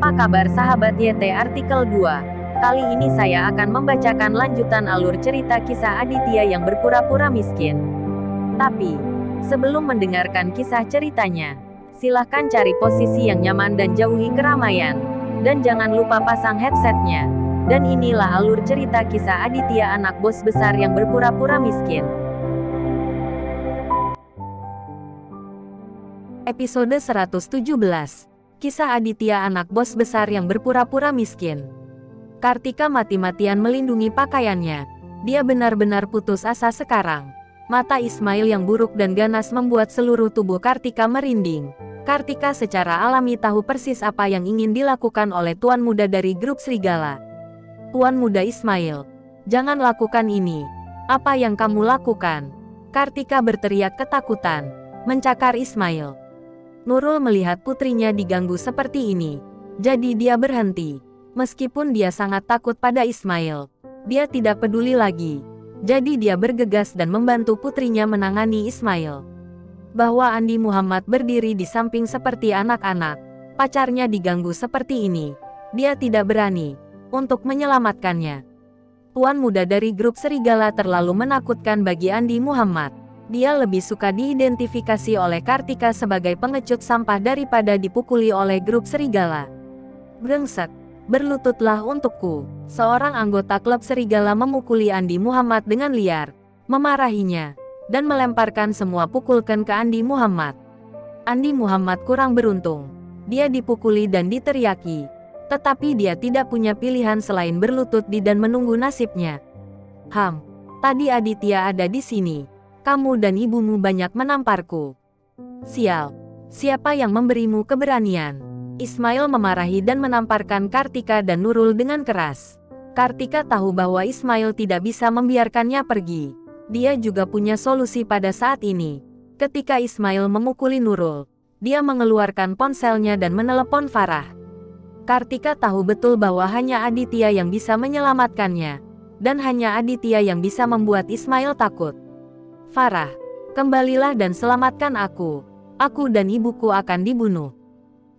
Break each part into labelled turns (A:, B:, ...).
A: Apa kabar sahabat YT Artikel 2? Kali ini saya akan membacakan lanjutan alur cerita kisah Aditya yang berpura-pura miskin. Tapi, sebelum mendengarkan kisah ceritanya, silahkan cari posisi yang nyaman dan jauhi keramaian. Dan jangan lupa pasang headsetnya. Dan inilah alur cerita kisah Aditya anak bos besar yang berpura-pura miskin. Episode 117. Kisah Aditya anak bos besar yang berpura-pura miskin. Kartika mati-matian melindungi pakaiannya. Dia benar-benar putus asa sekarang. Mata Ismail yang buruk dan ganas membuat seluruh tubuh Kartika merinding. Kartika secara alami tahu persis apa yang ingin dilakukan oleh tuan muda dari grup Serigala. Tuan muda Ismail, jangan lakukan ini. Apa yang kamu lakukan? Kartika berteriak ketakutan, mencakar Ismail. Nurul melihat putrinya diganggu seperti ini. Jadi dia berhenti. Meskipun dia sangat takut pada Ismail, dia tidak peduli lagi. Jadi dia bergegas dan membantu putrinya menangani Ismail. Bahwa Andi Muhammad berdiri di samping seperti anak-anak. Pacarnya diganggu seperti ini. Dia tidak berani untuk menyelamatkannya. Tuan muda dari grup Serigala terlalu menakutkan bagi Andi Muhammad. Dia lebih suka diidentifikasi oleh Kartika sebagai pengecut sampah daripada dipukuli oleh grup Serigala. Brengsek, berlututlah untukku. Seorang anggota klub Serigala memukuli Andi Muhammad dengan liar, memarahinya, dan melemparkan semua pukulkan ke Andi Muhammad. Andi Muhammad kurang beruntung. Dia dipukuli dan diteriaki. Tetapi dia tidak punya pilihan selain berlutut dan menunggu nasibnya. Tadi Aditya ada di sini. Kamu dan ibumu banyak menamparku. Sial, siapa yang memberimu keberanian? Ismail memarahi dan menamparkan Kartika dan Nurul dengan keras. Kartika tahu bahwa Ismail tidak bisa membiarkannya pergi. Dia juga punya solusi pada saat ini. Ketika Ismail memukuli Nurul, dia mengeluarkan ponselnya dan menelepon Farah. Kartika tahu betul bahwa hanya Aditya yang bisa menyelamatkannya. Dan hanya Aditya yang bisa membuat Ismail takut. Farah, kembalilah dan selamatkan aku. Aku dan ibuku akan dibunuh.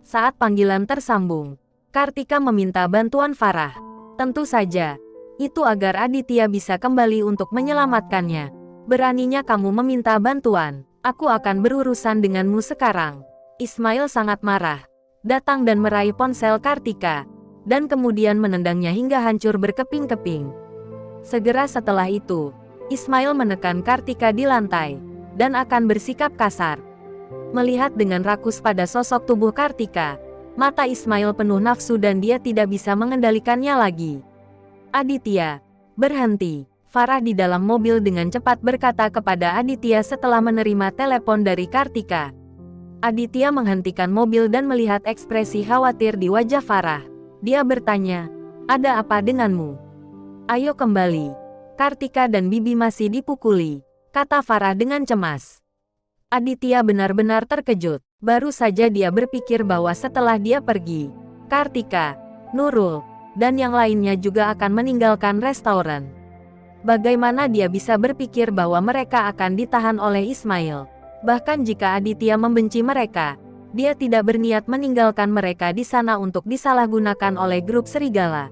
A: Saat panggilan tersambung, Kartika meminta bantuan Farah. Tentu saja, itu agar Aditya bisa kembali untuk menyelamatkannya. Beraninya kamu meminta bantuan, aku akan berurusan denganmu sekarang. Ismail sangat marah, datang dan meraih ponsel Kartika, dan kemudian menendangnya hingga hancur berkeping-keping. Segera setelah itu, Ismail menekan Kartika di lantai, dan akan bersikap kasar. Melihat dengan rakus pada sosok tubuh Kartika, mata Ismail penuh nafsu dan dia tidak bisa mengendalikannya lagi. Aditya, berhenti. Farah di dalam mobil dengan cepat berkata kepada Aditya setelah menerima telepon dari Kartika. Aditya menghentikan mobil dan melihat ekspresi khawatir di wajah Farah. Dia bertanya, ada apa denganmu? Ayo kembali. Kartika dan Bibi masih dipukuli, kata Farah dengan cemas. Aditya benar-benar terkejut. Baru saja dia berpikir bahwa setelah dia pergi, Kartika, Nurul, dan yang lainnya juga akan meninggalkan restoran. Bagaimana dia bisa berpikir bahwa mereka akan ditahan oleh Ismail? Bahkan jika Aditya membenci mereka, dia tidak berniat meninggalkan mereka di sana untuk disalahgunakan oleh grup Serigala.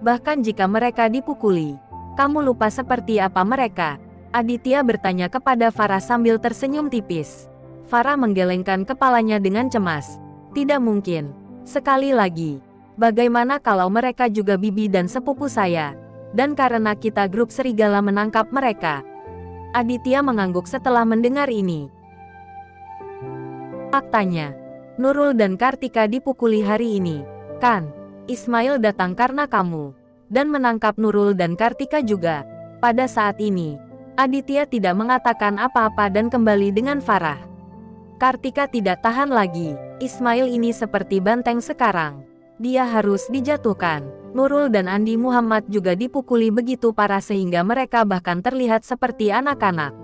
A: Bahkan jika mereka dipukuli, kamu lupa seperti apa mereka? Aditya bertanya kepada Farah sambil tersenyum tipis. Farah menggelengkan kepalanya dengan cemas. Tidak mungkin. Sekali lagi, bagaimana kalau mereka juga bibi dan sepupu saya? Dan karena kita grup Serigala menangkap mereka. Aditya mengangguk setelah mendengar ini. Faktanya, Nurul dan Kartika dipukuli hari ini. Kan, Ismail datang karena kamu. Dan menangkap Nurul dan Kartika juga. Pada saat ini, Aditya tidak mengatakan apa-apa dan kembali dengan Farah. Kartika tidak tahan lagi. Ismail ini seperti banteng sekarang. Dia harus dijatuhkan. Nurul dan Andi Muhammad juga dipukuli begitu parah sehingga mereka bahkan terlihat seperti anak-anak.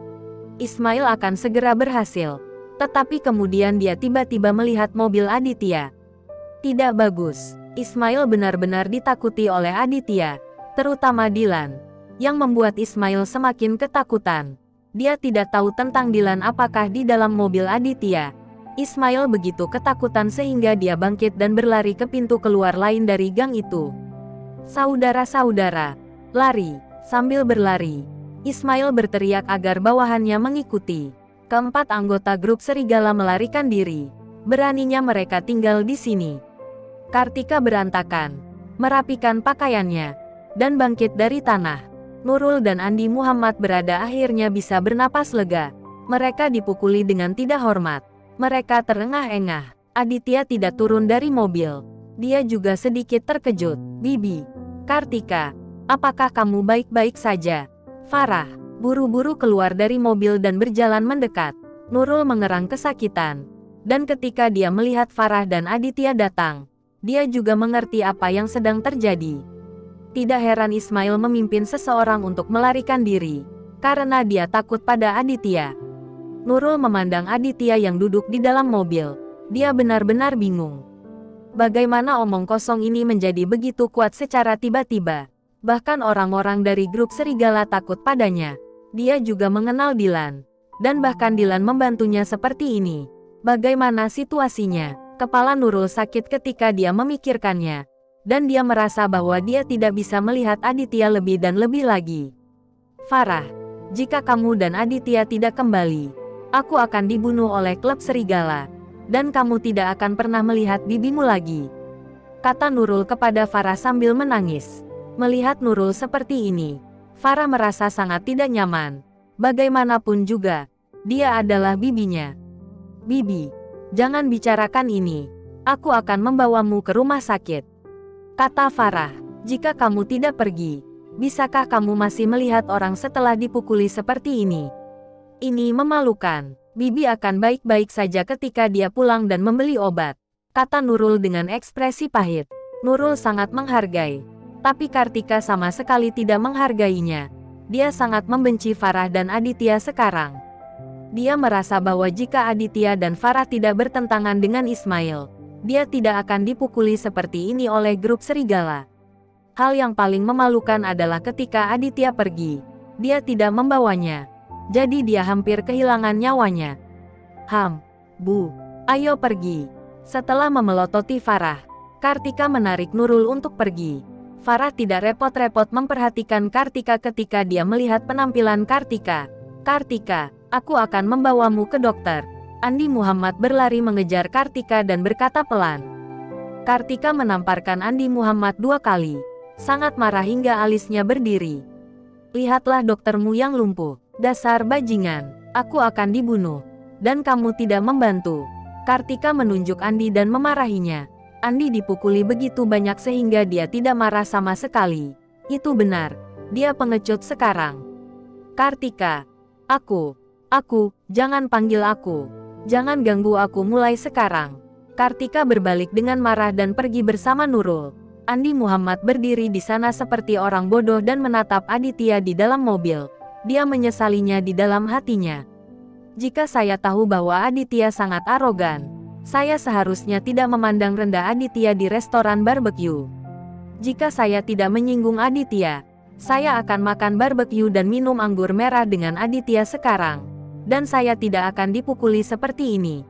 A: Ismail akan segera berhasil. Tetapi kemudian dia tiba-tiba melihat mobil Aditya. Tidak bagus. Ismail benar-benar ditakuti oleh Aditya, terutama Dilan, yang membuat Ismail semakin ketakutan. Dia tidak tahu tentang Dilan apakah di dalam mobil Aditya, Ismail begitu ketakutan sehingga dia bangkit dan berlari ke pintu keluar lain dari gang itu. "Saudara-saudara, lari!" Sambil berlari, Ismail berteriak agar bawahannya mengikuti. Keempat anggota grup serigala melarikan diri. Beraninya mereka tinggal di sini. Kartika berantakan, merapikan pakaiannya, dan bangkit dari tanah. Nurul dan Andi Muhammad berada akhirnya bisa bernapas lega. Mereka dipukuli dengan tidak hormat. Mereka terengah-engah. Aditya tidak turun dari mobil. Dia juga sedikit terkejut. "Bibi, Kartika, apakah kamu baik-baik saja?" Farah buru-buru keluar dari mobil dan berjalan mendekat. Nurul mengerang kesakitan. Dan ketika dia melihat Farah dan Aditya datang, dia juga mengerti apa yang sedang terjadi. Tidak heran Ismail memimpin seseorang untuk melarikan diri, karena dia takut pada Aditya. Nurul memandang Aditya yang duduk di dalam mobil. Dia benar-benar bingung. Bagaimana omong kosong ini menjadi begitu kuat secara tiba-tiba? Bahkan orang-orang dari grup serigala takut padanya. Dia juga mengenal Dilan. Dan bahkan Dilan membantunya seperti ini. Bagaimana situasinya? Kepala Nurul sakit ketika dia memikirkannya. Dan dia merasa bahwa dia tidak bisa melihat Aditya lebih dan lebih lagi. "Farah, jika kamu dan Aditya tidak kembali, aku akan dibunuh oleh klub serigala. Dan kamu tidak akan pernah melihat bibimu lagi," kata Nurul kepada Farah sambil menangis. Melihat Nurul seperti ini, Farah merasa sangat tidak nyaman. Bagaimanapun juga, dia adalah bibinya. "Bibi, jangan bicarakan ini. Aku akan membawamu ke rumah sakit," kata Farah. "Jika kamu tidak pergi, bisakah kamu masih melihat orang setelah dipukuli seperti ini? Ini memalukan. Bibi akan baik-baik saja ketika dia pulang dan membeli obat," kata Nurul dengan ekspresi pahit. Nurul sangat menghargai. Tapi Kartika sama sekali tidak menghargainya. Dia sangat membenci Farah dan Aditya sekarang. Dia merasa bahwa jika Aditya dan Farah tidak bertentangan dengan Ismail, dia tidak akan dipukuli seperti ini oleh grup serigala. Hal yang paling memalukan adalah ketika Aditya pergi. Dia tidak membawanya. Jadi dia hampir kehilangan nyawanya. Bu, ayo pergi." Setelah memelototi Farah, Kartika menarik Nurul untuk pergi. Farah tidak repot-repot memperhatikan Kartika ketika dia melihat penampilan Kartika. "Kartika, aku akan membawamu ke dokter." Andi Muhammad berlari mengejar Kartika dan berkata pelan. Kartika menamparkan Andi Muhammad 2 kali. Sangat marah hingga alisnya berdiri. "Lihatlah doktermu yang lumpuh. Dasar bajingan, aku akan dibunuh. Dan kamu tidak membantu." Kartika menunjuk Andi dan memarahinya. Andi dipukuli begitu banyak sehingga dia tidak marah sama sekali. Itu benar, dia pengecut sekarang. "Kartika, aku, jangan panggil aku. Jangan ganggu aku mulai sekarang." Kartika berbalik dengan marah dan pergi bersama Nurul. Andi Muhammad berdiri di sana seperti orang bodoh dan menatap Aditya di dalam mobil. Dia menyesalinya di dalam hatinya. "Jika saya tahu bahwa Aditya sangat arogan, saya seharusnya tidak memandang rendah Aditya di restoran barbecue. Jika saya tidak menyinggung Aditya, saya akan makan barbecue dan minum anggur merah dengan Aditya sekarang. Dan saya tidak akan dipukuli seperti ini.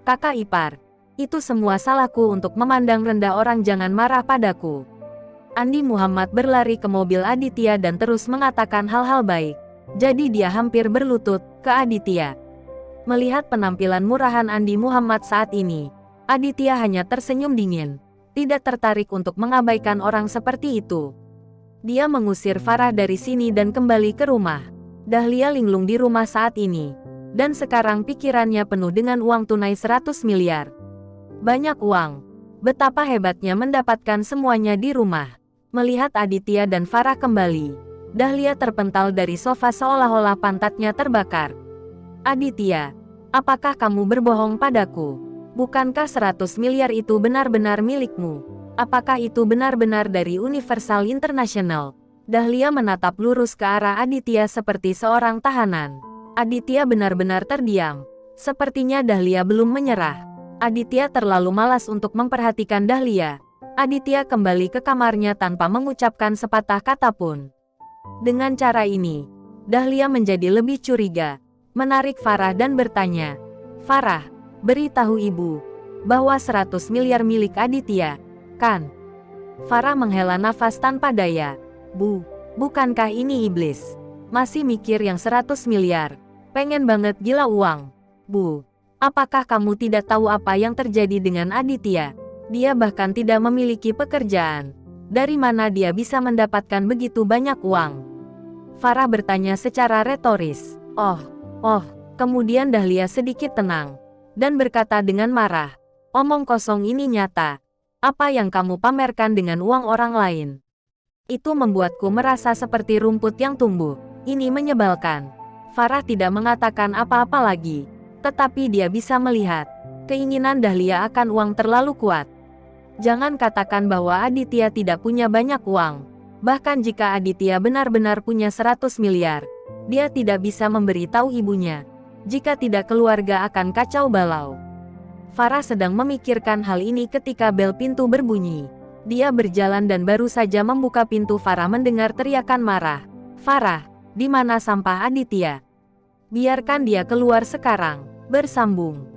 A: Kakak ipar, itu semua salahku untuk memandang rendah orang, jangan marah padaku." Andi Muhammad berlari ke mobil Aditya dan terus mengatakan hal-hal baik. Jadi dia hampir berlutut ke Aditya. Melihat penampilan murahan Andi Muhammad saat ini, Aditya hanya tersenyum dingin. Tidak tertarik untuk mengabaikan orang seperti itu. Dia mengusir Farah dari sini dan kembali ke rumah. Dahlia linglung di rumah saat ini. Dan sekarang pikirannya penuh dengan uang tunai 100 miliar. Banyak uang. Betapa hebatnya mendapatkan semuanya di rumah. Melihat Aditya dan Farah kembali, Dahlia terpental dari sofa seolah-olah pantatnya terbakar. "Aditya, apakah kamu berbohong padaku? Bukankah 100 miliar itu benar-benar milikmu? Apakah itu benar-benar dari Universal International?" Dahlia menatap lurus ke arah Aditya seperti seorang tahanan. Aditya benar-benar terdiam. Sepertinya Dahlia belum menyerah. Aditya terlalu malas untuk memperhatikan Dahlia. Aditya kembali ke kamarnya tanpa mengucapkan sepatah kata pun. Dengan cara ini, Dahlia menjadi lebih curiga. Menarik Farah dan bertanya, "Farah, Beritahu ibu bahwa 100 miliar milik Aditya, kan? Farah menghela nafas tanpa daya. Bu, bukankah ini iblis? Masih mikir yang 100 miliar. Pengen banget gila uang. Bu, apakah kamu tidak tahu apa yang terjadi dengan Aditya? Dia bahkan tidak memiliki pekerjaan. Dari mana dia bisa mendapatkan begitu banyak uang? Farah bertanya secara retoris. Kemudian Dahlia sedikit tenang dan berkata dengan marah, omong kosong ini nyata. Apa yang kamu pamerkan dengan uang orang lain? Itu membuatku merasa seperti rumput yang tumbuh. Ini menyebalkan. Farah tidak mengatakan apa-apa lagi, tetapi dia bisa melihat keinginan Dahlia akan uang terlalu kuat. Jangan katakan bahwa Aditya tidak punya banyak uang. Bahkan jika Aditya benar-benar punya 100 miliar, dia tidak bisa memberitahu ibunya. Jika tidak, keluarga akan kacau balau. Farah sedang memikirkan hal ini ketika bel pintu berbunyi. Dia berjalan dan baru saja membuka pintu. Farah mendengar teriakan marah. Farah, di mana sampah Aditya? Biarkan dia keluar sekarang. Bersambung.